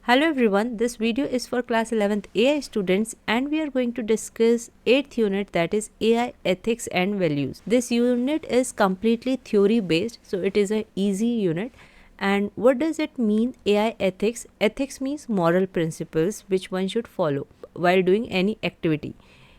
Hello everyone, this video is for class 11th AI students and we are going to discuss 8th unit, that is AI ethics and values. This unit is completely theory based, so it is a easy unit. And what does it mean, AI ethics? Ethics means moral principles which one should follow while doing any activity.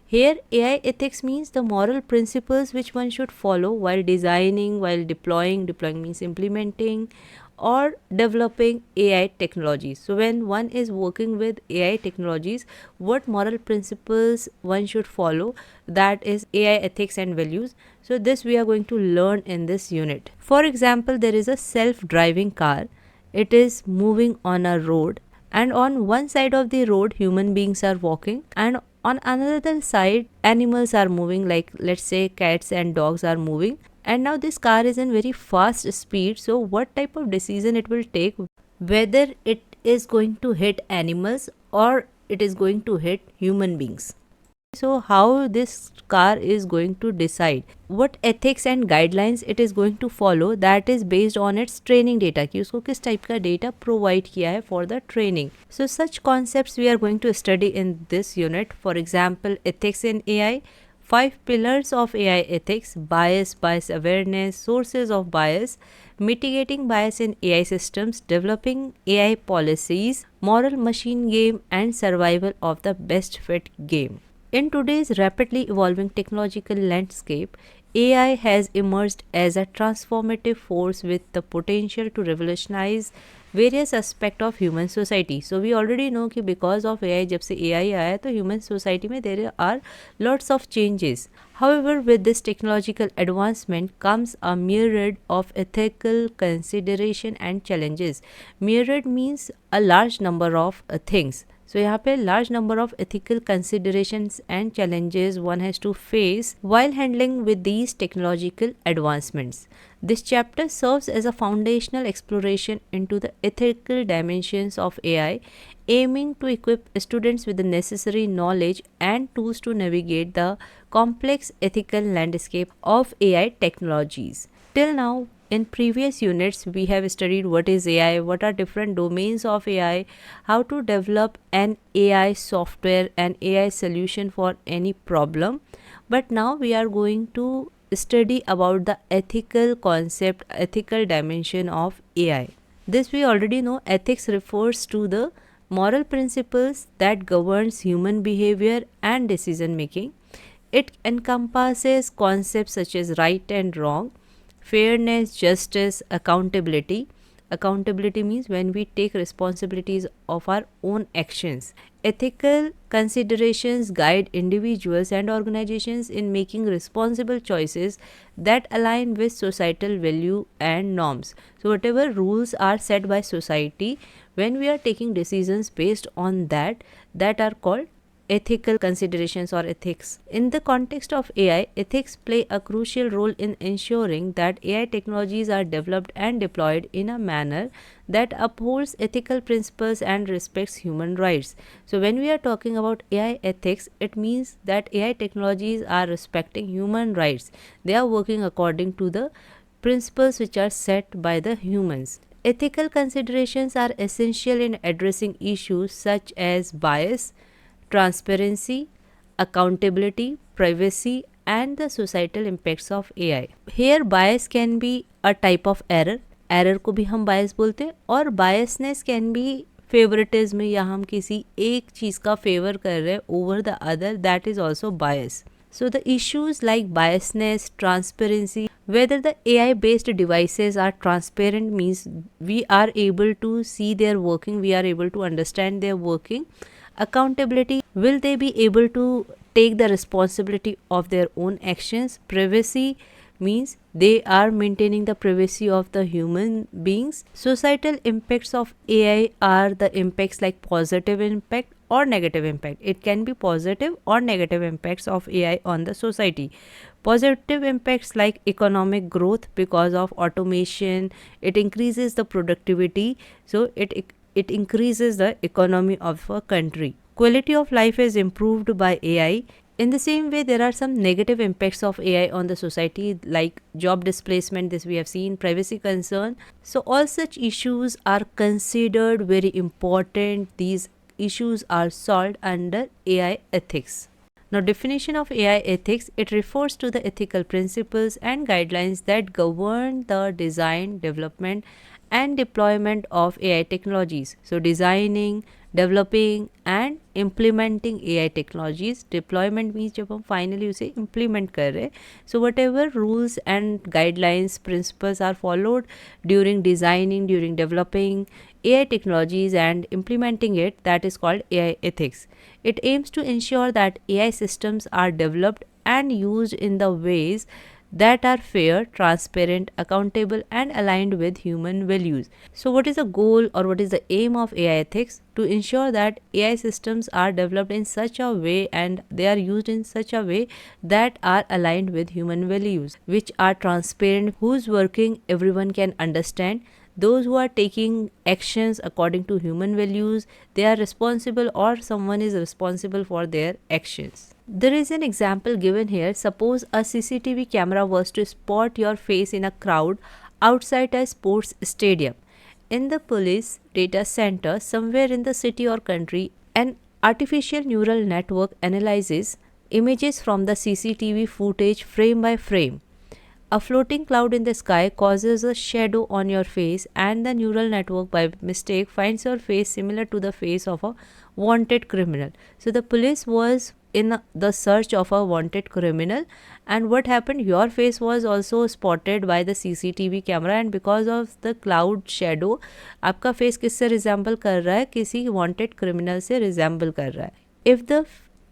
Here AI ethics means the moral principles which one should follow while designing, while deploying means implementing, or developing AI technologies. So when one is working with AI technologies, what moral principles one should follow, that is AI ethics and values. So this we are going to learn in this unit. For example, there is a self-driving car. It is moving on a road, and on one side of the road human beings are walking, and on another side animals are moving, like let's say cats and dogs are moving. And now this car is in very fast speed, so what type of decision it will take, whether it is going to hit animals or it is going to hit human beings. So how this car is going to decide what ethics and guidelines it is going to follow, that is based on its training data कि उसको किस type का data provide किया है for the training. So such concepts we are going to study in this unit. For example, ethics in AI, 5 pillars of AI ethics: bias, bias awareness, sources of bias, mitigating bias in AI systems, developing AI policies, moral machine game, and survival of the best fit game. In today's rapidly evolving technological landscape, AI has emerged as a transformative force with the potential to revolutionize various aspects of human society. So we already know कि because of AI, जब से AI आया तो human society में there are lots of changes. However, with this technological advancement comes a myriad of ethical consideration and challenges. Myriad means a large number of things. So यहाँ पे large number of ethical considerations and challenges one has to face while handling with these technological advancements. This chapter serves as a foundational exploration into the ethical dimensions of AI, aiming to equip students with the necessary knowledge and tools to navigate the complex ethical landscape of AI technologies. Till now, in previous units, we have studied what is AI, what are different domains of AI, how to develop an AI software, an AI solution for any problem. But now we are going to study about the ethical concept, ethical dimension of AI. This we already know. Ethics refers to the moral principles that governs human behavior and decision making. It encompasses concepts such as right and wrong, fairness, justice, accountability. Accountability means when we take responsibilities of our own actions. Ethical considerations guide individuals and organizations in making responsible choices that align with societal value and norms. So whatever rules are set by society, when we are taking decisions based on that are called ethical considerations or ethics. In the context of AI, ethics play a crucial role in ensuring that AI technologies are developed and deployed in a manner that upholds ethical principles and respects human rights. So when we are talking about AI ethics, it means that AI technologies are respecting human rights. They are working according to the principles which are set by the humans. Ethical considerations are essential in addressing issues such as bias, transparency, accountability, privacy, and the societal impacts of AI. Here bias can be a type of error. Error को भी हम bias बोलते हैं, और biasness can be favoritism, या हम किसी एक चीज़ का favor कर रहे हैं over the other, that is also bias. So the issues like biasness, transparency, whether the AI based devices are transparent means we are able to see their working, we are able to understand their working. Accountability, will they be able to take the responsibility of their own actions? Privacy means they are maintaining the privacy of the human beings. Societal impacts of AI are the impacts like positive impact or negative impact. It can be positive or negative impacts of AI on the society. Positive impacts like economic growth because of automation, it increases the productivity, so it increases the economy of a country. Quality of life is improved by AI. In the same way, there are some negative impacts of AI on the society, like job displacement, this we have seen, privacy concern. So, all such issues are considered very important. These issues are solved under AI ethics. Now, definition of AI ethics, it refers to the ethical principles and guidelines that govern the design, development, and deployment of AI technologies. So, designing, developing and implementing AI technologies. Deployment means जब हम finally उसे implement कर रहे हैं. So whatever rules and guidelines, principles are followed during designing, during developing AI technologies and implementing it, that is called AI ethics. It aims to ensure that AI systems are developed and used in the ways that are fair, transparent, accountable, and aligned with human values. So, what is the goal or what is the aim of AI ethics? To ensure that AI systems are developed in such a way and they are used in such a way that are aligned with human values, which are transparent, whose working everyone can understand. Those who are taking actions according to human values, they are responsible or someone is responsible for their actions. There is an example given here. Suppose a CCTV camera was to spot your face in a crowd outside a sports stadium. In the police data center somewhere in the city or country, an artificial neural network analyzes images from the CCTV footage frame by frame. A floating cloud in the sky causes a shadow on your face, and the neural network by mistake finds your face similar to the face of a wanted criminal. So the police was in the search of a wanted criminal, and what happened, your face was also spotted by the CCTV camera, and because of the cloud shadow आपका face किससे resemble कर रहा है, किसी wanted criminal से resemble कर रहा है. If the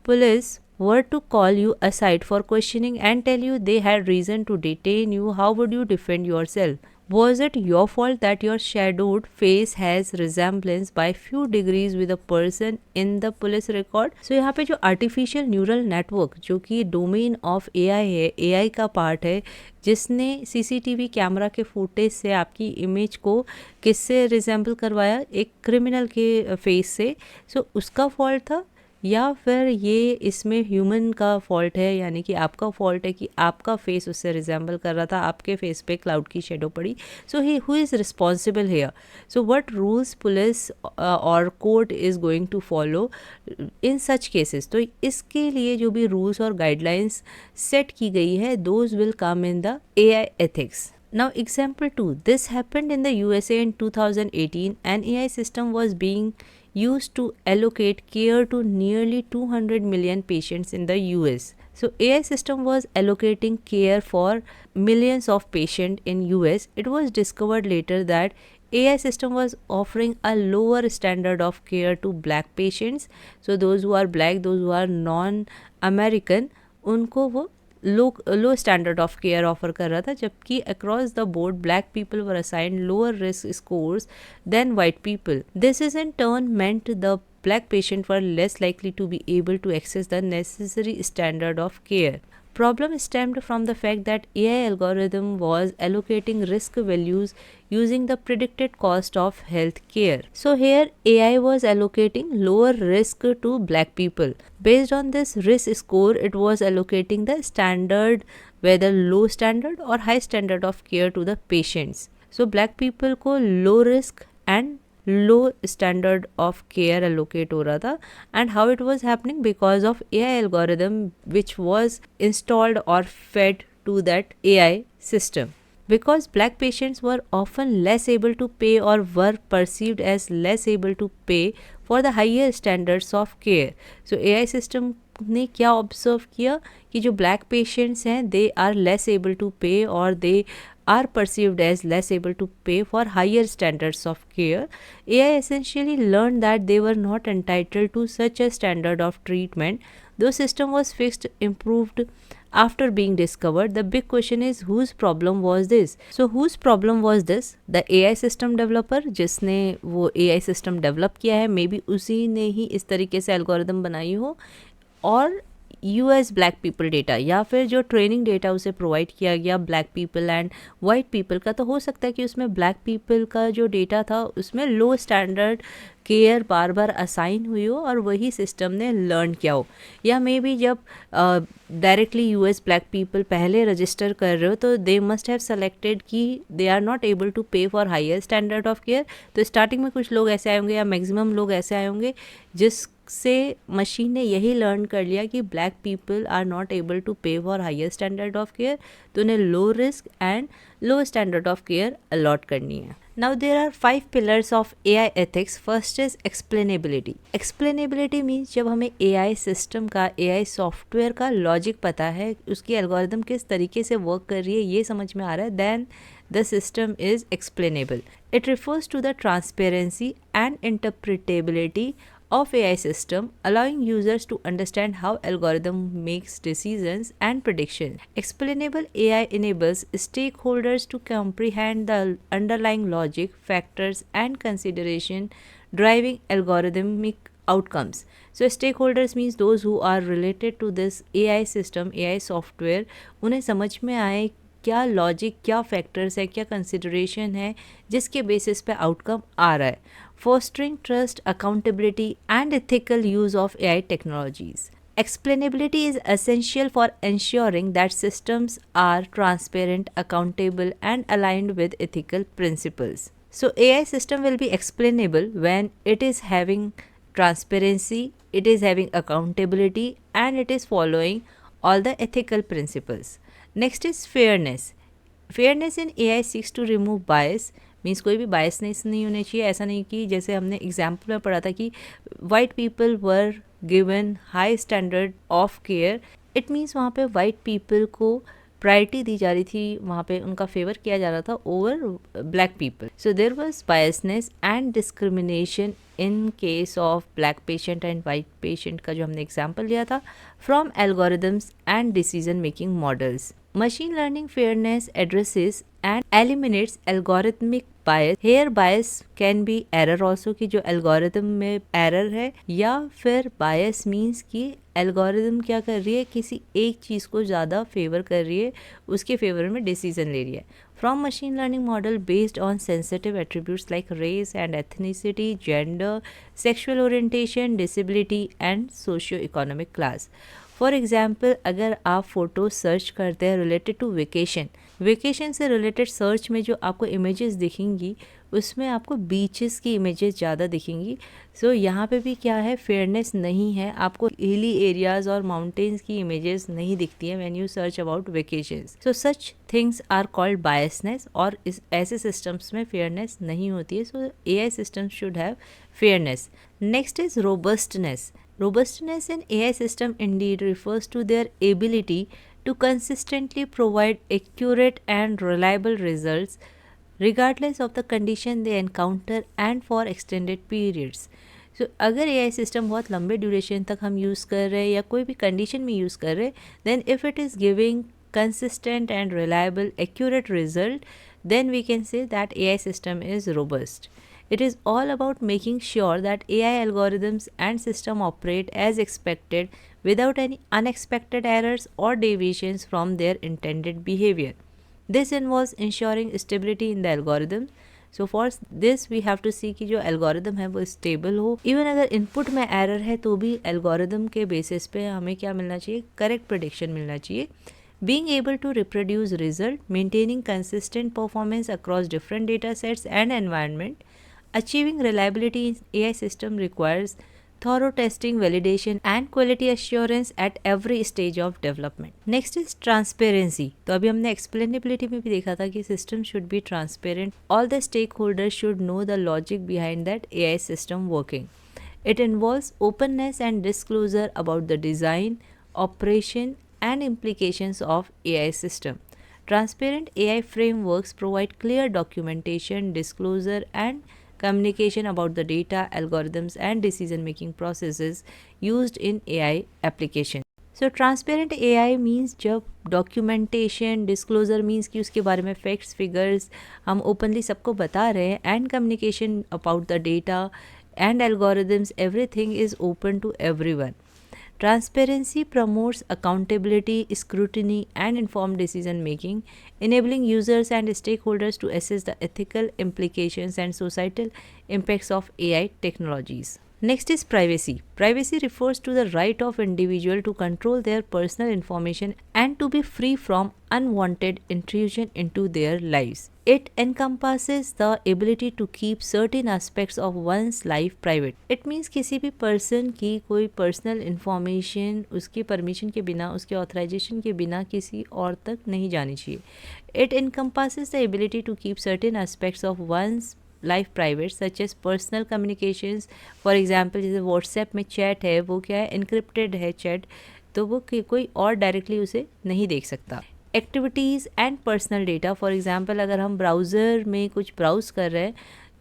police were to call you aside for questioning and tell you they had reason to detain you, how would you defend yourself? Was it your fault that your shadowed face has resemblance by few degrees with a person in the police record? So यहाँ पे जो artificial neural network जो कि domain of AI है, AI का part है, जिसने CCTV camera के फुटेज से आपकी इमेज को किससे रिजेंबल करवाया, एक क्रिमिनल के फेस से. सो उसका फॉल्ट था या फिर ये इसमें ह्यूमन का फॉल्ट है, यानी कि आपका फॉल्ट है कि आपका फेस उससे रिजेंबल कर रहा था, आपके फेस पे क्लाउड की शेडो पड़ी. So he who is responsible here? So what rules police और court is going to follow in such cases? तो इसके लिए जो भी रूल्स और गाइडलाइंस सेट की गई है, those will come in the AI ethics. Now example 2, this happened in the USA in 2018. An AI system was being used to allocate care to nearly 200 million patients in the US. So AI system was allocating care for millions of patients in US. It was discovered later that AI system was offering a lower standard of care to black patients. So those who are black, those who are non-American, उनको वो low standard of care offer कर रहा था, जबकि across the board black people were assigned lower risk scores than white people. This is in turn meant the black patient were less likely to be able to access the necessary standard of care. Problem stemmed from the fact that AI algorithm was allocating risk values using the predicted cost of health care. So here AI was allocating lower risk to black people. Based on this risk score, it was allocating the standard, whether low standard or high standard of care to the patients. So black people को low risk and low standard of care allocate हो रहा था. And how it was happening? Because of AI algorithm which was installed और fed to that AI system. Because black patients were often less able to pay or were perceived as less able to pay for the higher standards of care. So AI system ने क्या observe किया कि जो black patients हैं they are less able to pay और दे are perceived as less able to pay for higher standards of care. AI essentially learned that they were not entitled to such a standard of treatment. Though system was fixed, improved after being discovered, the big question is whose problem was this? So whose problem was this? The AI system developer जिसने वो AI system develop किया है, may be उसी ने ही इस तरीके से algorithm बनाई हो, और US ब्लैक पीपल डेटा, या फिर जो ट्रेनिंग डेटा उसे प्रोवाइड किया गया black people and white people का. तो हो सकता है कि उसमें ब्लैक पीपल का जो डेटा था उसमें लो स्टैंडर्ड केयर बार बार असाइन हुई हो और वही सिस्टम ने लर्न किया हो, या मे बी जब डायरेक्टली यूएस ब्लैक पीपल पहले रजिस्टर कर रहे हो तो दे मस्ट हैव सेलेक्टेड कि they are not able to pay for higher standard of care. तो स्टार्टिंग में कुछ लोग ऐसे आए होंगे या मैक्सिमम लोग ऐसे आए होंगे जिससे मशीन ने यही लर्न कर लिया कि black people are not able to pay for higher standard of care, तो उन्हें low risk and low standard of care allot करनी है। Now there are 5 pillars of AI ethics. First is explainability. Explainability means जब हमें AI system का, AI software का logic पता है, उसकी एल्गोरिदम किस तरीके से वर्क कर रही है ये समझ में आ रहा है, then the system is explainable. It refers to the transparency and interpretability of AI system, allowing users to understand how algorithm makes decisions and predictions. Explainable AI enables stakeholders to comprehend the underlying logic, factors, and consideration driving algorithmic outcomes. So stakeholders means those who are related to this AI system, AI software, उन्हें समझ में आए क्या logic, क्या factors है, क्या consideration है जिसके बेसिस पे आउटकम आ रहा है। Fostering trust, accountability, and ethical use of AI technologies. Explainability is essential for ensuring that systems are transparent, accountable, and aligned with ethical principles. So, AI system will be explainable when it is having transparency, it is having accountability, and it is following all the ethical principles. Next is fairness. Fairness in AI seeks to remove bias, means कोई भी biasness नहीं होनी चाहिए। ऐसा नहीं कि जैसे हमने एग्जाम्पल में पढ़ा था कि white people were given high standard of care, it means वहाँ पे वाइट पीपल को प्रायोरिटी दी जा रही थी, वहाँ पे उनका फेवर किया जा रहा था over black people. So there was biasness and discrimination in case of black patient and white patient का जो हमने एग्जाम्पल लिया था from algorithms and decision making models. Machine learning fairness addresses and eliminates algorithmic bias. Here bias can be error also, कि जो algorithm में error है, या फिर bias means कि algorithm क्या कर रही है, किसी एक चीज़ को ज़्यादा फेवर कर रही है, उसके फेवर में डिसीजन ले रही है। From machine learning model based on sensitive attributes like race and ethnicity, gender, sexual orientation, disability and socio-economic class. For example अगर आप फ़ोटो सर्च करते हैं रिलेटेड टू वेकेशन से रिलेटेड सर्च में जो आपको इमेजेस दिखेंगी उसमें आपको बीचेस की इमेजेस ज़्यादा दिखेंगी। सो यहाँ पे भी क्या है, फेयरनेस नहीं है, आपको हिली एरियाज़ और माउंटेन्स की इमेजेस नहीं दिखती हैं when you search about vacations. So such things are called biasness, और इस ऐसे सिस्टम्स में फेयरनेस नहीं होती है। सो AI systems should have fairness. Next is robustness. Robustness in AI system indeed refers to their ability to consistently provide accurate and reliable results regardless of the condition they encounter and for extended periods. So अगर AI system बहुत लंबे duration तक हम use कर रहे हैं या कोई भी कंडीशन में यूज़ कर रहे हैं, then if it is giving consistent and reliable accurate result, then we can say that AI system is robust. It is all about making sure that AI algorithms and system operate as expected without any unexpected errors or deviations from their intended behavior. This involves ensuring stability in the algorithm. So for this we have to see कि जो algorithm है वो stable हो, even अगर input में error है तो भी algorithm के basis पे हमें क्या मिलना चाहिए, correct prediction मिलना चाहिए। Being able to reproduce result, maintaining consistent performance across different data sets and environment. Achieving reliability in AI system requires thorough testing, validation and quality assurance at every stage of development. Next is transparency. तो अभी हमने explainability में भी देखा था कि system should be transparent. All the stakeholders should know the logic behind that AI system working. It involves openness and disclosure about the design, operation and implications of AI system. Transparent AI frameworks provide clear documentation, disclosure and communication about the data, algorithms and decision making processes used in AI application. So transparent AI means जब documentation, disclosure means कि उसके बारे में facts, figures हम openly सबको बता रहे हैं, and communication about the data and algorithms, everything is open to everyone. Transparency promotes accountability, scrutiny, and informed decision making, enabling users and stakeholders to assess the ethical implications and societal impacts of AI technologies. Next is privacy. Privacy refers to the right of individual to control their personal information and to be free from unwanted intrusion into their lives. It encompasses the ability to keep certain aspects of one's life private. It means किसी भी person की कोई personal information उसके permission के बिना, उसके authorization के बिना किसी और तक नहीं जानी चाहिए. It encompasses the ability to keep certain aspects of one's life private such as personal communications. For example जैसे व्हाट्सएप में चैट है, वो क्या है, इनक्रिप्टेड है चैट, तो वो कोई और डायरेक्टली उसे नहीं देख सकता. Activities and personal data. For example अगर हम ब्राउज़र में कुछ ब्राउज़ कर रहे हैं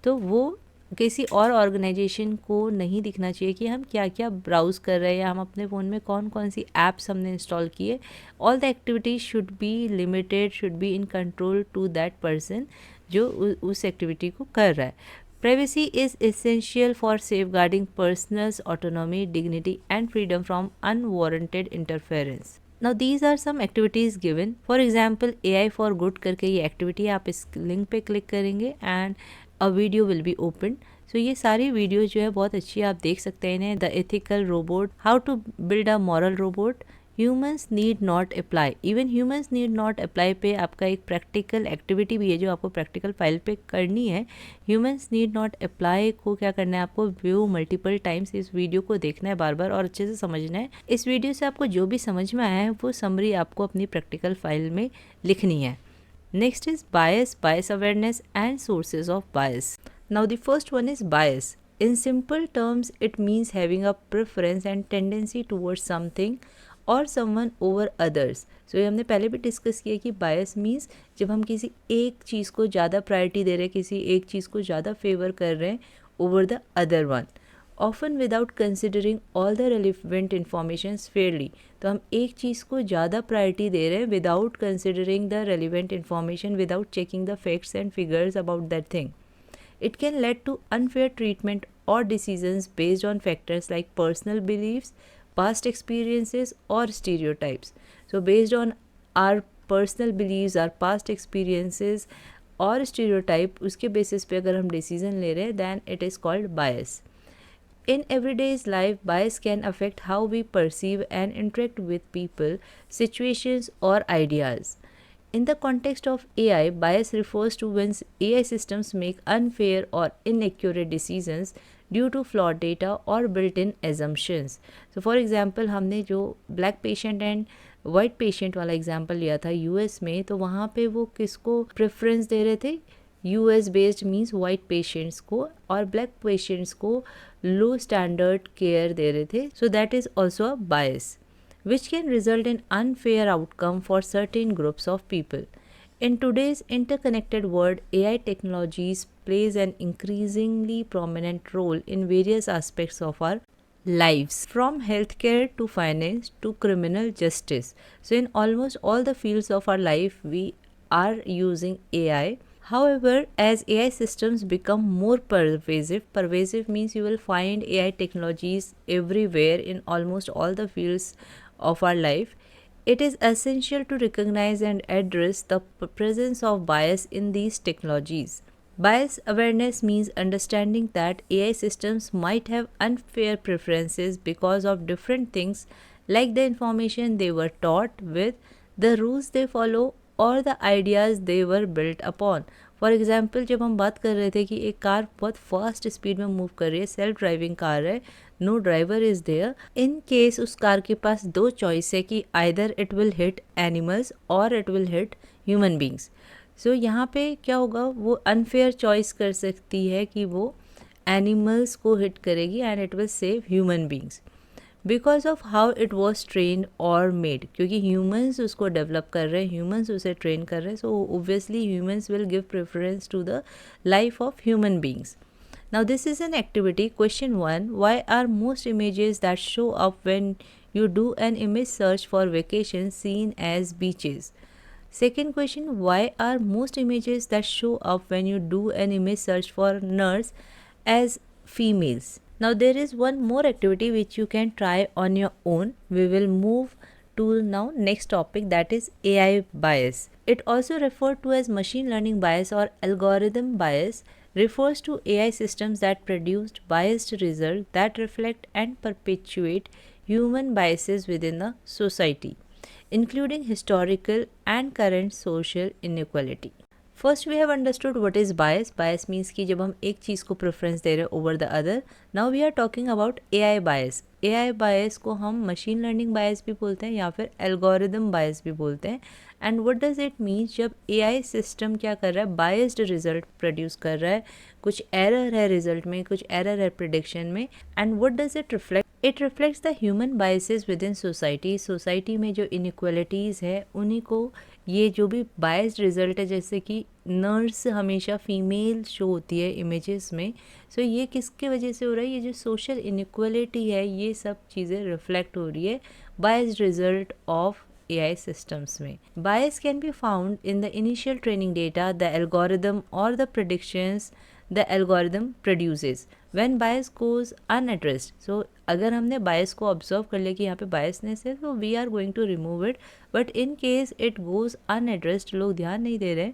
तो वो किसी और ऑर्गेनाइजेशन को नहीं दिखना चाहिए कि हम क्या क्या ब्राउज़ कर रहे हैं या हम अपने फ़ोन में कौन कौन सी ऐप्स हमने इंस्टॉल किए. All the activities should be limited, should be in control to that person जो उस एक्टिविटी को कर रहा है. Privacy is essential for safeguarding personals autonomy, dignity and freedom from unwarranted interference. Now these are some activities given. For example AI for good करके ये activity, आप इस लिंक पे क्लिक करेंगे and a video will be open. So ये सारी video जो है बहुत अच्छी है, आप देख सकते हैं इन्हें. The ethical robot, how to build a moral robot, humans need not apply, even humans need not apply पे आपका एक प्रैक्टिकल एक्टिविटी भी है जो आपको प्रैक्टिकल फाइल पे करनी है. ह्यूमन्स नीड नॉट अप्लाई को क्या करना है, आपको व्यू मल्टीपल टाइम्स इस वीडियो को देखना है बार बार और अच्छे से समझना है. इस वीडियो से आपको जो भी समझ में आया है वो समरी आपको अपनी प्रैक्टिकल फाइल में लिखनी है. Next is bias, bias awareness and sources of bias. Now the first one is bias. In simple terms, it means having a preference and tendency towards something और someone over others. So ये हमने पहले भी discuss किया कि bias means जब हम किसी एक चीज़ को ज़्यादा प्रायोरिटी दे रहे हैं, किसी एक चीज़ को ज़्यादा फेवर कर रहे हैं over the other one, often without considering all the relevant informations fairly. तो हम एक चीज़ को ज़्यादा प्रायोरिटी दे रहे हैं without considering the relevant information, without checking the facts and figures about that thing. It can lead to unfair treatment or decisions based on factors like personal beliefs, past experiences or stereotypes. So based on our personal beliefs, our past experiences और stereotype, उसके basis पे अगर हम decision ले रहे हैं then it is called bias. In everyday's life, bias can affect how we perceive and interact with people, situations or ideas. In the context of AI, bias refers to when AI systems make unfair or inaccurate decisions due to flawed data or built-in assumptions. So for example, हमने जो black patient and white patient वाला example लिया था US में, तो वहाँ पे वो किसको preference दे रहे थे, US based means white patients को, और black patients को low standard care दे रहे थे. So that is also a bias, which can result in unfair outcome for certain groups of people. In today's interconnected world, AI technologies plays an increasingly prominent role in various aspects of our lives, from healthcare to finance to criminal justice. So in almost all the fields of our life, we are using AI. However, as AI systems become more pervasive means you will find AI technologies everywhere in almost all the fields of our life. It is essential to recognize and address the presence of bias in these technologies. Bias awareness means understanding that AI systems might have unfair preferences because of different things like the information they were taught with, the rules they follow और the ideas they were built upon. For example जब हम बात कर रहे थे कि एक car बहुत फास्ट स्पीड में मूव कर रही है, सेल्फ ड्राइविंग कार है, no driver is there, in case उस कार के पास दो चॉइस है कि either it will hit animals और it will hit human beings. So यहाँ पे क्या होगा, वो अनफेयर चॉइस कर सकती है कि वो एनिमल्स को हिट करेगी and it will save human beings because of how it was train और मेड. क्योंकि ह्यूमन्स उसको डेवलप कर रहे हैं, ह्यूमन्स उसे ट्रेन कर रहे हैं, so obviously humans will give preference to the life of human beings. Now this is an activity. Question 1. Why are most images that show up when you do an image search for vacation seen as beaches? Second question. Why are most images that show up when you do an image search for nurse as females? Now there is one more activity which you can try on your own. We will move to now next topic, that is AI bias. It also referred to as machine learning bias or algorithm bias, refers to AI systems that produced biased results that reflect and perpetuate human biases within the society, including historical and current social inequality. First we have understood what is bias. Bias means कि जब हम एक चीज़ को preference दे रहे हैं over the other. Now we are talking about AI bias. AI bias को हम मशीन लर्निंग बायस भी बोलते हैं या फिर एल्गोरिदम बायस भी बोलते हैं. And what does it means, जब एआई सिस्टम क्या कर रहा है, बायस्ड रिजल्ट प्रोड्यूस कर रहा है, कुछ एरर है रिजल्ट में, कुछ एरर है प्रिडिक्शन में. And what does it reflect? It reflects the human biases with in society. Society में जो इनइक्वालिटीज़ है उन्हीं को ये जो भी बायस्ड रिजल्ट है, जैसे कि नर्स हमेशा फीमेल शो होती है इमेजेस में, सो ये किसके वजह से हो रहा है? ये जो सोशल इनइक्वालिटी है, ये सब चीज़ें रिफ्लेक्ट हो रही है biased result of AI systems में. Bias can be found in the initial training data, the algorithm or the predictions the algorithm produces. When bias goes unaddressed, so अगर हमने bias को observe कर लिया कि यहाँ पे biasness है, तो we are going to remove it. But in case it goes unaddressed, लोग ध्यान नहीं दे रहे,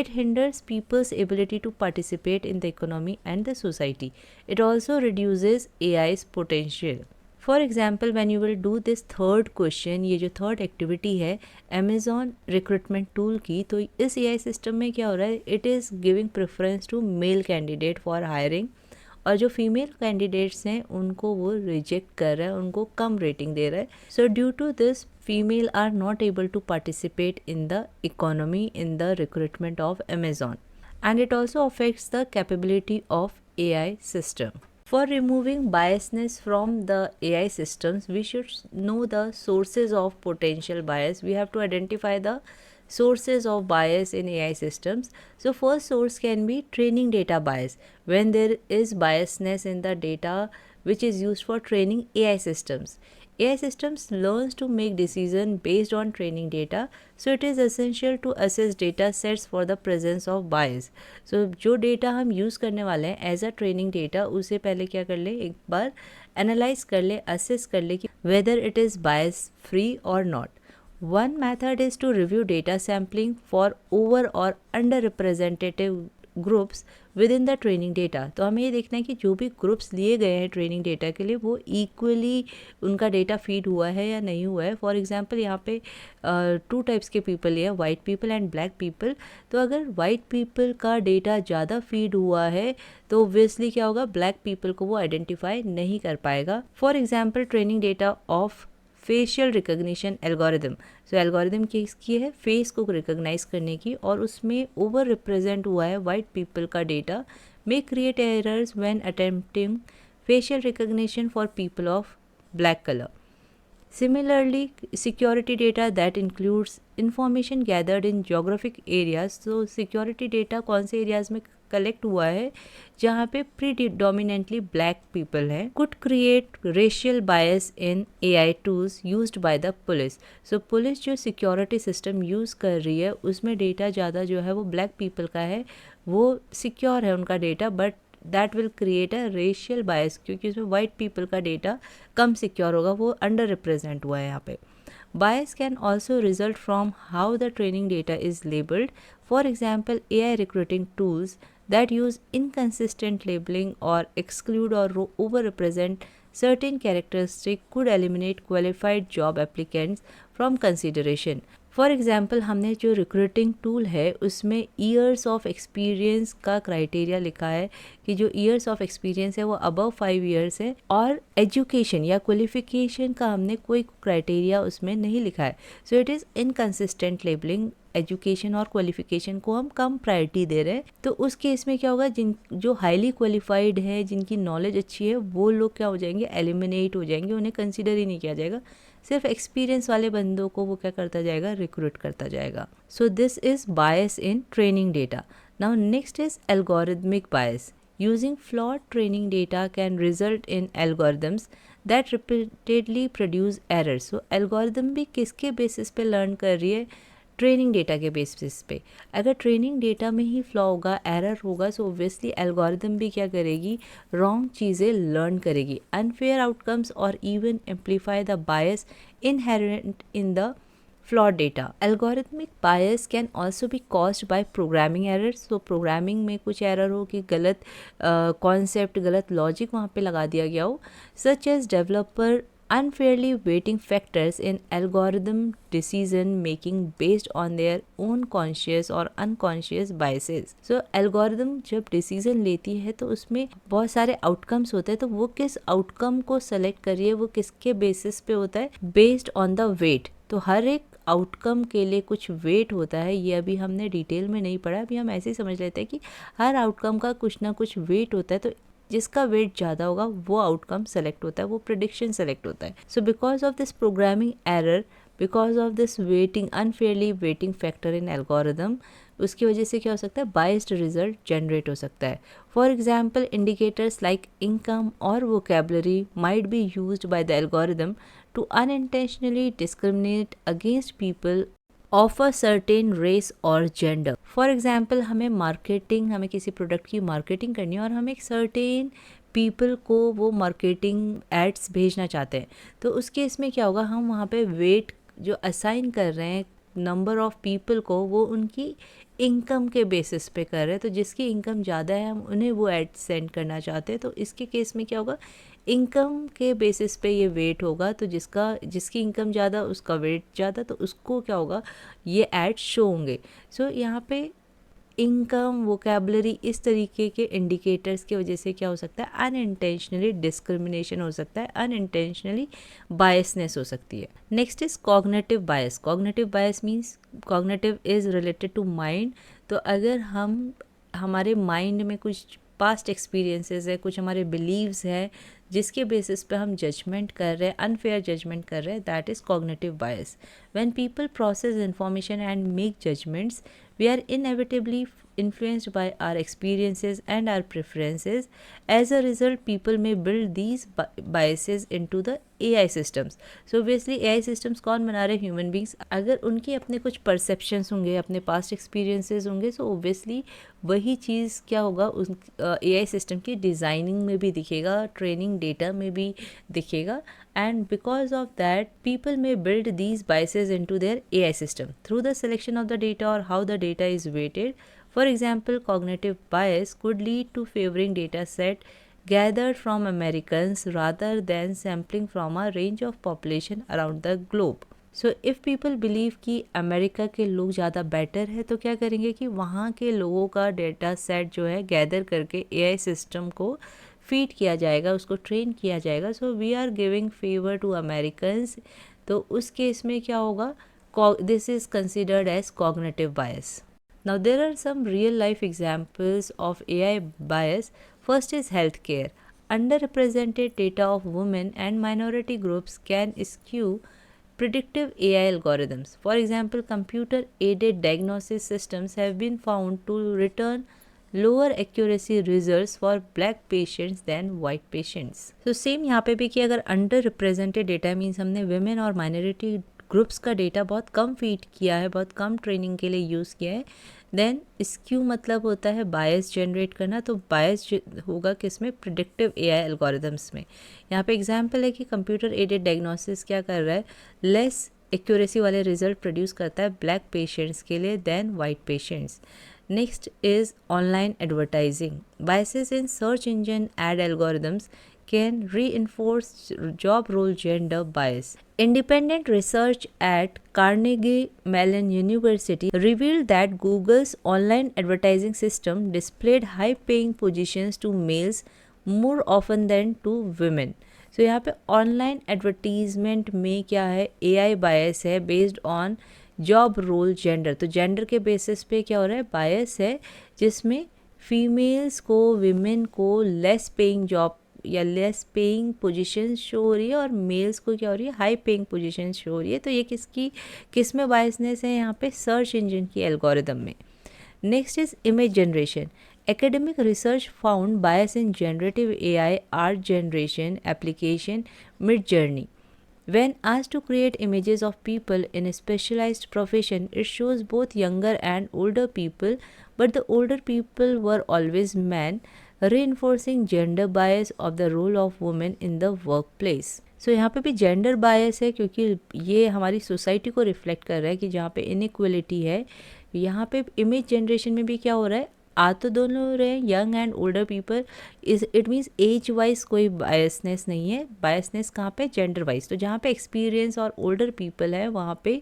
it hinders people's ability to participate in the economy and the society. It also reduces AI's potential. For example when you will do this third question, ये जो third activity है Amazon recruitment tool की, तो इस AI system में क्या हो रहा है, it is giving preference to male candidate for hiring, और जो फीमेल कैंडिडेट्स हैं उनको वो रिजेक्ट कर रहा है, उनको कम रेटिंग दे रहा है. So due to this female are not able to participate in the economy in the recruitment of Amazon. And it also affects the capability of AI system. For removing biasness from the AI systems, we should know the sources of potential bias. We have to identify the sources of bias in AI systems. So first source can be training data bias. When there is biasness in the data which is used for training AI systems. AI systems learns to make decisions based on training data, so it is essential to assess data sets for the presence of bias. So जो data हम use करने वाले हैं as a training data, उसे पहले क्या कर ले, एक बार analyze कर ले, assess कर ले कि whether it is bias free or not. One method is to review data sampling for over or underrepresented groups with in the training data. तो हमें ये देखना है कि जो भी ग्रुप्स लिए गए हैं ट्रेनिंग डेटा के लिए, वो इक्वली उनका डेटा फीड हुआ है या नहीं हुआ है. फॉर एग्जांपल यहाँ पे टू टाइप्स के पीपल है, white people and black people. तो अगर वाइट पीपल का डेटा ज़्यादा फीड हुआ है तो ऑब्वियसली क्या होगा, ब्लैक पीपल को वो आइडेंटिफाई नहीं कर पाएगा. For example training data of facial recognition algorithm. So algorithm किसकी है, फेस को रिकग्नाइज करने की, और उसमें ओवर रिप्रेजेंट हुआ है वाइट पीपल का data, may create errors when attempting facial recognition for people of black colour. Similarly, security data that includes information gathered in geographic areas. So security data कौन से areas में collect हुआ है जहाँ पे predominantly black people हैं, could create racial bias in AI tools used by the police. So police जो security system use कर रही है उसमें डेटा ज़्यादा जो है वो black people का है, वो secure है उनका data, but that will create a racial bias, क्योंकि उसमें वाइट पीपल का डेटा कम सिक्योर होगा, वो अंडर रिप्रेजेंट हुआ है यहाँ पे. Bias can also result from how the training data is labelled. For example AI recruiting tools that use inconsistent labeling or exclude or overrepresent certain characteristics could eliminate qualified job applicants from consideration. For example हमने जो recruiting tool है उसमें years of experience का criteria लिखा है कि जो years of experience है वो अबव 5 ईयर्स है, और एजुकेशन या क्वालिफिकेशन का हमने कोई क्राइटेरिया उसमें नहीं लिखा है. So it is inconsistent labelling. Education और क्वालिफिकेशन को हम कम प्रायोरिटी दे रहे हैं, तो उस केस में क्या होगा, जिन जो हाईली क्वालिफाइड है, जिनकी नॉलेज अच्छी है, वो लोग क्या हो जाएंगे, एलिमिनेट हो जाएंगे, उन्हें कंसिडर ही नहीं किया जाएगा. सिर्फ एक्सपीरियंस वाले बंदों को वो क्या करता जाएगा, रिक्रूट करता जाएगा. So this is bias in training data. Now next is algorithmic bias. Using flawed training data can result in algorithms that repeatedly produce errors. So algorithm भी किसके बेसिस पे लर्न कर रही है, ट्रेनिंग डेटा के basis पे। अगर training data में ही फ्लॉ होगा, एरर होगा, सो ऑब्वियसली एल्गोरिदम भी क्या करेगी, रॉन्ग चीज़ें लर्न करेगी, अनफेयर आउटकम्स और even amplify the bias inherent in the flawed data. Algorithmic bias can also be caused by programming errors. So programming में कुछ error हो कि गलत concept, गलत logic वहाँ पे लगा दिया गया हो, such as developer unfairly weighting factors in algorithm decision making based on their own conscious or unconscious biases. So algorithm जब decision लेती है तो उसमें बहुत सारे outcomes होते हैं, तो वो किस outcome को select कर रही है, वो किसके basis पे होता है, based on the weight. तो हर एक आउटकम के लिए कुछ वेट होता है, ये अभी हमने डिटेल में नहीं पढ़ा, अभी हम ऐसे ही समझ लेते हैं कि हर आउटकम का कुछ ना कुछ वेट होता है, तो जिसका वेट ज़्यादा होगा वो आउटकम सेलेक्ट होता है, वो प्रिडिक्शन सेलेक्ट होता है. So because of this programming error, because of this waiting, unfairly waiting factor in algorithm, उसकी वजह से क्या हो सकता है, बाइस्ड रिजल्ट जनरेट हो सकता है. For example, indicators like income और vocabulary might be used by the algorithm to unintentionally discriminate against people of a certain race or gender. For example, हमें किसी प्रोडक्ट की मार्केटिंग करनी है और हम एक सर्टेन पीपल को वो मार्केटिंग एड्स भेजना चाहते हैं, तो उस केस में क्या होगा, हम वहाँ पे वेट जो असाइन कर रहे हैं नंबर ऑफ पीपल को, वो उनकी इनकम के बेसिस पे कर रहे हैं. तो जिसकी इनकम ज़्यादा है हम उन्हें वो एड सेंड करना चाहते हैं, तो इसके केस में क्या होगा, इनकम के बेसिस पे ये वेट होगा, तो जिसकी इनकम ज़्यादा उसका वेट ज़्यादा, तो उसको क्या होगा, ये ऐड शो होंगे. सो यहाँ पे इनकम, वोकेबलरी, इस तरीके के इंडिकेटर्स की वजह से क्या हो सकता है, अनइंटेंशनली डिस्क्रिमिनेशन हो सकता है, अनइंटेंशनली बायसनेस हो सकती है. Next is cognitive bias. Cognitive bias means cognitive is related to mind. तो अगर हमारे माइंड में कुछ पास्ट एक्सपीरियंसेस है, कुछ हमारे बिलीव्स है, जिसके बेसिस पे हम जजमेंट कर रहे हैं, अनफेयर जजमेंट कर रहे हैं, that is cognitive bias. When people process information and make judgements, we are inevitably influenced by our experiences and our preferences. As a result, people may build these biases into the AI systems. So obviously AI systems कौन बना रहे, human beings. अगर उनके अपने कुछ perceptions होंगे, अपने past experiences होंगे, सो ऑब्वियसली वही चीज़ क्या होगा, उस AI सिस्टम की डिज़ाइनिंग में भी दिखेगा, ट्रेनिंग डेटा में भी दिखेगा. And because of that, people may build these biases into their AI system through the selection of the data or how the data is weighted. For example, cognitive bias could lead to favoring data set gathered from Americans rather than sampling from a range of population around the globe. So if people believe कि America के लोग ज़्यादा better है, तो क्या करेंगे कि वहाँ के लोगों का डेटा सेट जो है गैदर करके AI सिस्टम को फीड किया जाएगा, उसको ट्रेन किया जाएगा. So we are giving favour to Americans. तो उस केस में क्या होगा, this is considered as cognitive bias. Now there are some real life examples of AI bias. First is health care. Under represented data of women and minority groups can skew predictive AI algorithms. For example, computer-aided diagnosis systems have been found to return lower accuracy results for black patients than white patients. So same यहाँ पे भी कि अगर under represented data means हमने women और minority groups का data बहुत कम feed किया है, बहुत कम ट्रेनिंग के लिए यूज़ किया है, देन स्क्यू मतलब होता है बायस जनरेट करना. तो बायस होगा किसमें, प्रिडिक्टिव AI एल्गोरिदम्स में. यहाँ पे एग्जांपल है कि कंप्यूटर एडेड डायग्नोसिस क्या कर रहा है, लेस एक्यूरेसी वाले रिजल्ट प्रोड्यूस करता है ब्लैक पेशेंट्स के लिए than white patients. Next is online advertising. Biases in search engine ad algorithms can reinforce job role gender bias. Independent research at Carnegie Mellon University revealed that Google's online advertising system displayed high-paying positions to males more often than to women. So यहाँ पे online advertisement में क्या है, AI bias है based on job role gender. तो gender के basis पे क्या हो रहा है, बायस है, जिसमें फीमेल्स को, विमेन को लेस पेइंग जॉब या लेस पेइंग पोजीशन शो हो रही है और मेल्स को क्या हो रही है, हाई पेइंग पोजीशन शो हो रही है. तो ये किस में बायसनेस है, यहाँ पे सर्च इंजन की एल्गोरिदम में. Next is image generation. Academic research found bias in generative AI art generation application Midjourney. When asked to create images of people in a specialized profession, it shows both younger and older people, but the older people were always men, reinforcing gender bias of the role of women in the workplace. सो यहाँ पे भी gender bias है, क्योंकि ये हमारी society को reflect कर रहा है कि जहाँ पे इनइक्वलिटी है, यहाँ पे इमेज जनरेशन में भी क्या हो रहा है, आ तो दोनों रहे हैं, young and older people, is it means age wise कोई बायसनेस नहीं है. बायसनेस कहाँ पे, जेंडर वाइज. तो जहाँ पे एक्सपीरियंस और ओल्डर पीपल है वहाँ पे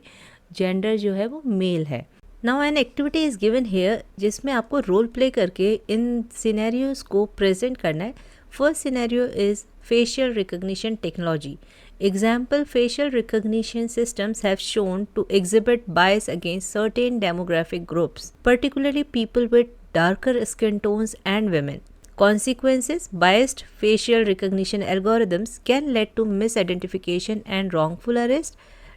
जेंडर जो है वो मेल है. Now an activity is given here, जिसमें आपको रोल प्ले करके इन सिनेरियोज को प्रेजेंट करना है. First scenario is facial recognition technology. Example, facial recognition systems have shown to exhibit bias against certain demographic groups, particularly people with darker skin tones and women. Consequences, biased facial recognition algorithms can lead to misidentification and wrongful arrest,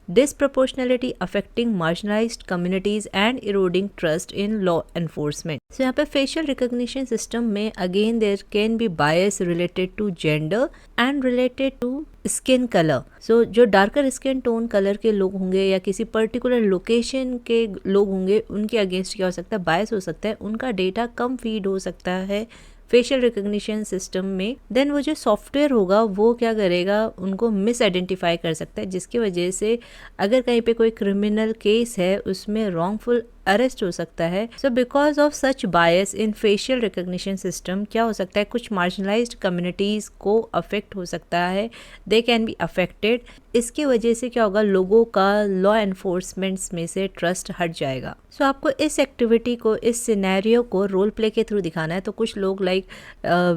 disproportionality affecting marginalized communities and eroding trust in law enforcement. So यहाँ पे facial recognition system में again there can be bias related to gender and related to skin color. So जो darker skin tone color के लोग होंगे या किसी particular location के लोग होंगे, उनके against क्या हो सकता है, bias हो सकता है, उनका data कम feed हो सकता है फेशियल रिकग्निशन सिस्टम में. देन वो जो सॉफ्टवेयर होगा वो क्या करेगा, उनको मिस आइडेंटिफाई कर सकता है, जिसकी वजह से अगर कहीं पे कोई क्रिमिनल केस है उसमें रॉन्गफुल अरेस्ट हो सकता है. So because of such bias in facial recognition system क्या हो सकता है, कुछ मार्जिनलाइज्ड कम्युनिटीज़ को अफेक्ट हो सकता है, दे कैन बी अफेक्टेड. इसकी वजह से क्या होगा, लोगों का लॉ एनफोर्समेंट्स में से ट्रस्ट हट जाएगा. सो आपको इस एक्टिविटी को, इस सिनेरियो को रोल प्ले के थ्रू दिखाना है. तो कुछ लोग लाइक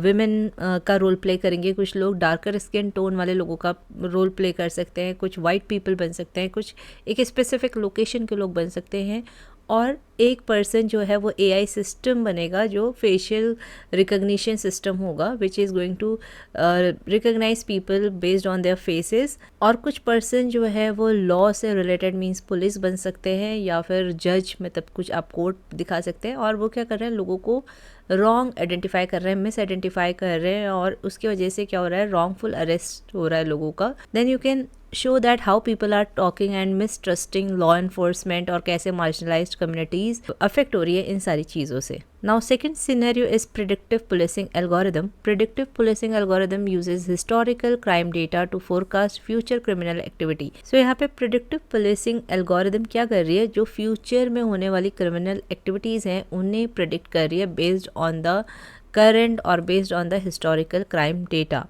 विमेन का रोल प्ले करेंगे, कुछ लोग डार्कर स्किन टोन वाले लोगों का रोल प्ले कर सकते हैं, कुछ वाइट पीपल बन सकते हैं, कुछ एक स्पेसिफिक लोकेशन के लोग बन सकते हैं, और एक पर्सन जो है वो एआई सिस्टम बनेगा जो फेशियल रिकग्निशन सिस्टम होगा, which is going to recognize people based on their faces. और कुछ पर्सन जो है वो लॉ से रिलेटेड, मींस पुलिस बन सकते हैं या फिर जज, मतलब कुछ आप कोर्ट दिखा सकते हैं, और वो क्या कर रहे हैं, लोगों को रॉन्ग आइडेंटिफाई कर रहे हैं, मिस आइडेंटिफाई कर रहे हैं, और उसकी वजह से क्या हो रहा है, रॉन्गफुल अरेस्ट हो रहा है लोगों का. Then you can show that how people are talking and mistrusting law enforcement, और कैसे marginalized communities affect हो रही है इन सारी चीज़ों से. Now second scenario is predictive policing algorithm. Predictive policing algorithm uses historical crime data to forecast future criminal activity. So यहाँ पे predictive policing algorithm क्या कर रही है, जो future में होने वाली criminal activities हैं उन्हें predict कर रही है based on the current और based on the historical crime data.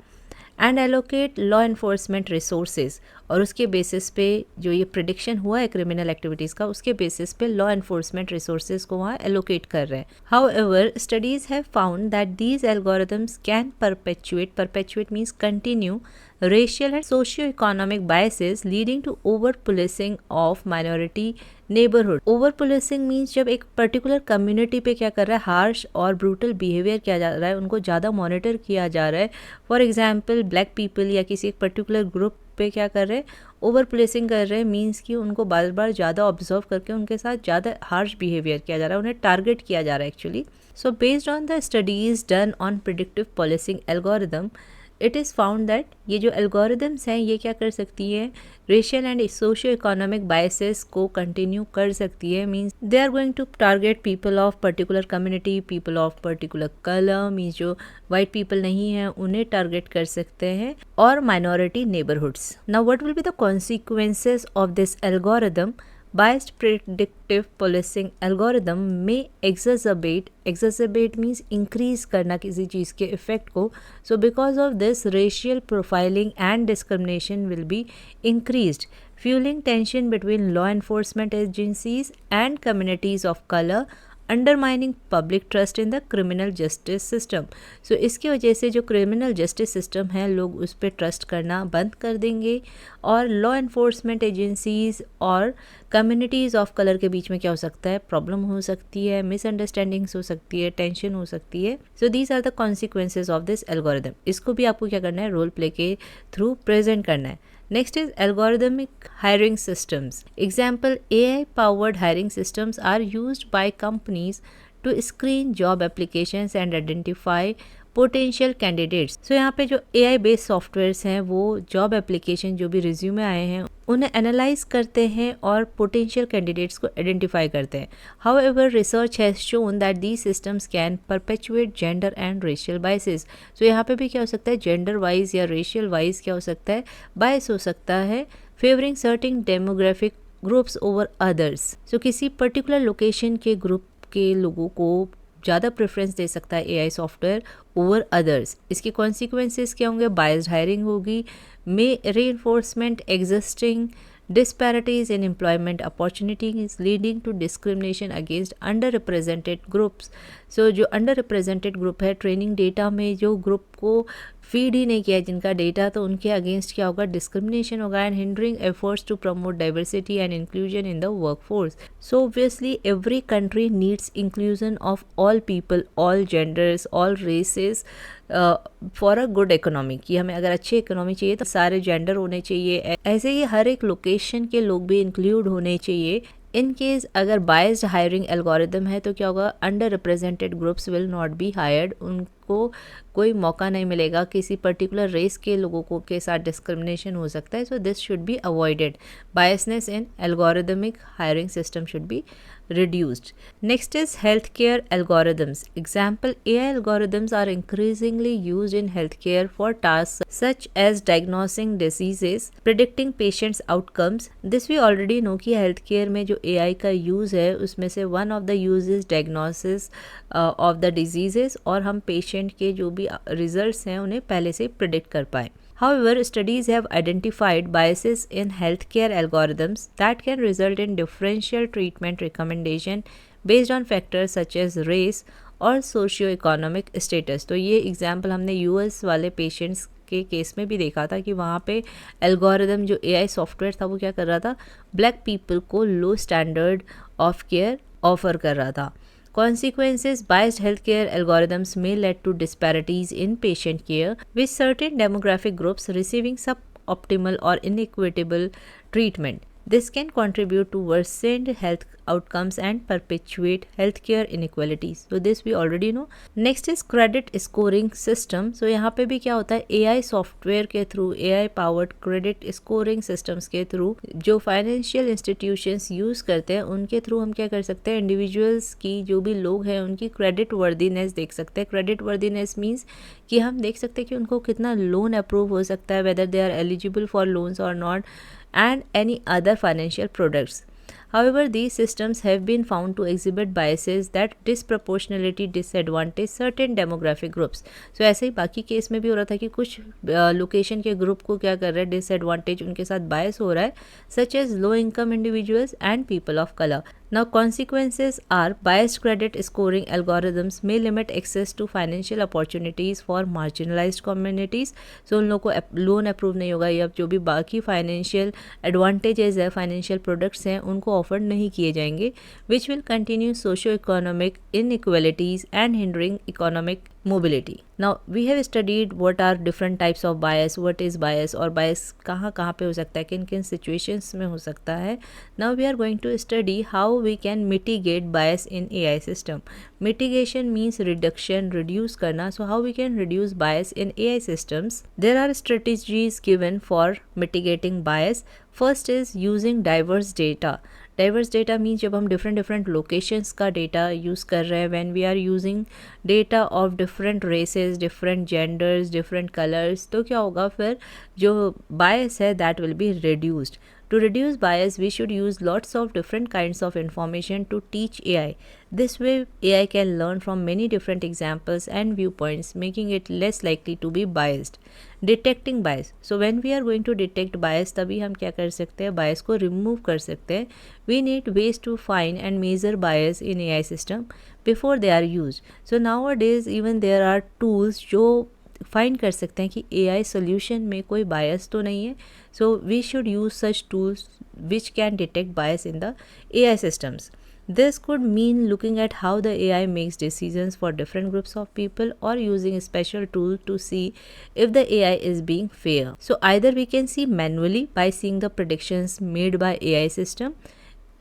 And allocate law enforcement resources, और उसके बेसिस पे जो ये प्रिडिक्शन हुआ है क्रिमिनल एक्टिविटीज़ का, उसके बेसिस पे लॉ एनफोर्समेंट रिसोर्सेज को वहाँ एलोकेट कर रहे हैं. However studies have found that these algorithms can perpetuate means continue racial and socio-economic biases leading to over-policing of minority neighborhood. Over-policing means जब एक particular community पे क्या कर रहा है, harsh और brutal behavior किया जा रहा है, उनको ज़्यादा monitor किया जा रहा है. For example, black people या किसी एक particular group पे क्या कर रहे हैं, ओवर पुलिसिंग कर रहे हैं, मीन्स कि उनको बार बार ज़्यादा ऑब्जर्व करके उनके साथ ज़्यादा हार्श बिहेवियर किया जा रहा है, उन्हें टारगेट किया जा रहा है actually. So based on the studies done on predictive policing algorithm, it is found that ये जो एल्गोरिदम्स हैं ये क्या कर सकती है, racial and socio economic biases को कंटिन्यू कर सकती है. Means they are going to target people of particular community, people of particular colour, means जो वाइट पीपल नहीं हैं उन्हें टारगेट कर सकते हैं, और minority neighbourhoods. Now what will be the consequences of this algorithm? Biased predictive policing algorithm may exacerbate means increase करना किसी चीज़ के effect को. So because of this, racial profiling and discrimination will be increased, fueling tension between law enforcement agencies and communities of color, undermining public trust in the criminal justice system. So इसकी वजह से जो criminal justice system है लोग उस पर trust करना बंद कर देंगे, और लॉ एनफोर्समेंट एजेंसीज़ और कम्युनिटीज़ ऑफ कलर के बीच में क्या हो सकता है, प्रॉब्लम हो सकती है, मिसअंडरस्टैंडिंग्स हो सकती है, टेंशन हो सकती है. So these are the consequences of this algorithm. इसको भी आपको क्या करना है, रोल प्ले के थ्रू प्रेजेंट करना है. Next is algorithmic hiring systems. Example, AI-powered hiring systems are used by companies to screen job applications and identify potential candidates. So यहाँ पे जो AI बेस्ड सॉफ्टवेयर्स हैं वो जॉब एप्लीकेशन जो भी रिज्यूमे आए हैं उन्हें एनालाइज करते हैं और पोटेंशियल कैंडिडेट्स को आइडेंटिफाई करते हैं। However research has shown that these systems can perpetuate gender and racial biases. So यहाँ पे भी क्या हो सकता है, जेंडर वाइज या रेशियल वाइज क्या हो सकता है, बायस हो सकता है, favouring certain demographic groups over others. So किसी पर्टिकुलर लोकेशन के ग्रुप के लोगों को ज़्यादा प्रेफरेंस दे सकता है AI सॉफ्टवेयर ओवर अदर्स। इसके कॉन्सिक्वेंसेस क्या होंगे, बायस्ड हायरिंग होगी, may reinforcement existing disparities in employment opportunities leading to discrimination against underrepresented groups। so जो underrepresented group है, ट्रेनिंग डेटा में जो ग्रुप को फीड ही नहीं किया है जिनका डेटा, तो उनके अगेंस्ट क्या होगा, डिस्क्रिमिनेशन होगा and hindering efforts to promote diversity and inclusion in the workforce. So obviously every country needs inclusion of all people, all genders, all races for a good economy. कि हमें अगर अच्छी economy चाहिए तो सारे जेंडर होने चाहिए, ऐसे ही हर एक लोकेशन के लोग भी इंक्लूड होने चाहिए। इन केस अगर बायस्ड हायरिंग एल्गोरिदम है तो क्या होगा, under represented groups will not be hired, उनको कोई मौका नहीं मिलेगा, किसी पर्टिकुलर रेस के लोगों को के साथ डिस्क्रिमिनेशन हो सकता है। So this should be avoided, biasness in algorithmic hiring system should be reduced. Next is healthcare algorithms. Example, AI algorithms are increasingly used in healthcare for tasks such as diagnosing diseases, predicting patients' outcomes. This we already know कि healthcare में जो AI का use है उसमें से one of the uses diagnosis of the diseases, और हम patient के जो भी results हैं उन्हें पहले से predict कर पाएँ। However, studies have identified biases in healthcare algorithms that can result in differential treatment recommendation based on factors such as race और socio-economic status। तो ये एग्जाम्पल हमने US वाले पेशेंट्स के केस में भी देखा था कि वहाँ पे एल्गोरिदम जो AI सॉफ्टवेयर था वो क्या कर रहा था, ब्लैक पीपल को लो स्टैंडर्ड ऑफ केयर ऑफर कर रहा था। Consequences, biased healthcare algorithms may lead to disparities in patient care, with certain demographic groups receiving suboptimal or inequitable treatment. This can contribute to worsened health outcomes and perpetuate healthcare inequalities. So this we already know. Next is credit scoring system. So यहाँ पे भी क्या होता है, AI software के through, AI powered credit scoring systems के through जो financial institutions use करते हैं उनके थ्रू हम क्या कर सकते हैं, इंडिविजुअल्स की जो भी लोग हैं उनकी क्रेडिट वर्दीनेस देख सकते हैं। क्रेडिट वर्दीनेस मीन्स कि हम देख सकते हैं कि उनको कितना लोन अप्रूव हो सकता है, whether they are eligible for loans or not, and any other financial products. However, these systems have been found to exhibit biases that disproportionately disadvantage certain demographic groups. So ऐसे ही बाकी case में भी हो रहा था कि कुछ लोकेशन के ग्रुप को क्या कर रहा है, डिसएडवांटेज उनके साथ बायस हो रहा है, such as low income individuals and people of color. Now consequences are biased credit scoring algorithms may limit access to financial opportunities for marginalized communities. So उन लोगों को लोन अप्रूव नहीं होगा या जो भी बाकी फाइनेंशियल एडवांटेजेस है, फाइनेंशियल प्रोडक्ट्स हैं उनको ऑफर नहीं किए जाएंगे, which will continue socio-economic inequalities and hindering economic mobility. Now we have studied what are different types of bias, what is bias और bias कहाँ कहाँ पे हो सकता है, किन किन situations में हो सकता है. Now we are going to study how we can mitigate bias in AI system. Mitigation means reduction, reduce करना. So how we can reduce bias in AI systems? There are strategies given for mitigating bias. First is using diverse data. Diverse data means जब हम different locations का data use कर रहे हैं, when we are using data of different races, different genders, different colours, तो क्या होगा फिर जो बायस है that will be reduced. To reduce bias, we should use lots of different kinds of information to teach AI. This way, AI can learn from many different examples and viewpoints, making it less likely to be biased. Detecting bias. So when we are going to detect bias, तभी हम क्या कर सकते हैं, bias को remove कर सकते हैं. We need ways to find and measure bias in AI system before they are used. So nowadays, even there are tools जो फाइंड कर सकते हैं कि AI सोल्यूशन में कोई बायस तो नहीं है. So we should use such tools which can detect bias in the AI systems. This could mean looking at how the AI makes decisions for different groups of people or using a special tool to see if the AI is being fair. So either we can see manually by seeing the predictions made by AI system,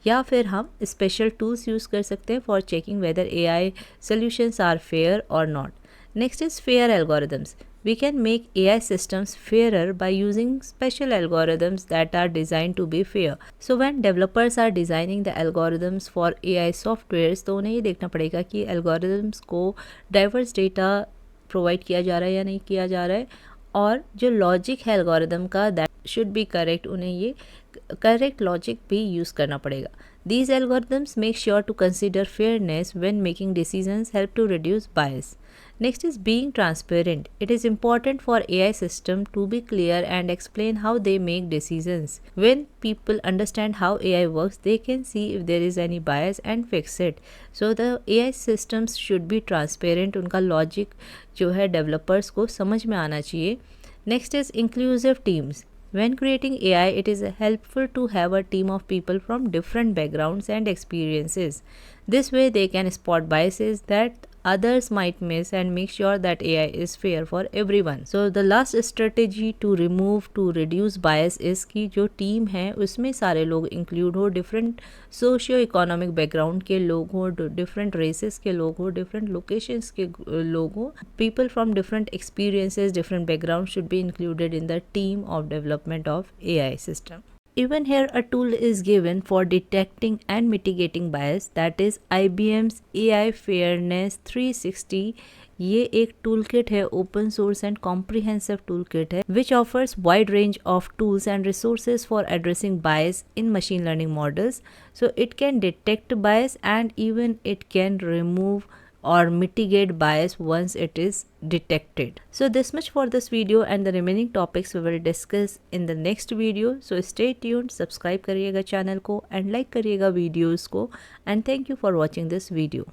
या फिर हम special tools use कर सकते हैं for checking weather AI solutions are fair or not. Next is fair algorithms. We can make AI systems fairer by using special algorithms that are designed to be fair. So when developers are designing the algorithms for AI softwares, तो उन्हें ये देखना पड़ेगा कि algorithms को diverse data provide किया जा रहा है या नहीं किया जा रहा है, और जो लॉजिक है एल्गोरिदम का दैट शुड बी करेक्ट, उन्हें ये करेक्ट लॉजिक भी यूज़ करना पड़ेगा. These algorithms make sure to consider fairness when making decisions, help to reduce bias. Next is being transparent. It is important for AI system to be clear and explain how they make decisions. When people understand how AI works, they can see if there is any bias and fix it. So the AI systems should be transparent. उनका logic जो है developers को समझ में आना चाहिए. Next is inclusive teams. When creating AI, it is helpful to have a team of people from different backgrounds and experiences. This way, they can spot biases that others might miss and make sure that AI is fair for everyone. So the last strategy to reduce bias is कि जो team है उसमें सारे लोग include हो, different socio economic background के लोग हो, डिफरेंट रेसेस के लोग हो, डिफरेंट लोकेशंस के लोग हो. People from different experiences, different background should be included in the team of development of AI system. Even here a tool is given for detecting and mitigating bias, that is IBM's AI Fairness 360. ये एक toolkit है, open source and comprehensive toolkit है, which offers wide range of tools and resources for addressing bias in machine learning models. So it can detect bias and even it can remove or mitigate bias once it is detected. So this much for this video, and the remaining topics we will discuss in the next video. So stay tuned, subscribe करिएगा channel को and like करिएगा videos को, and thank you for watching this video.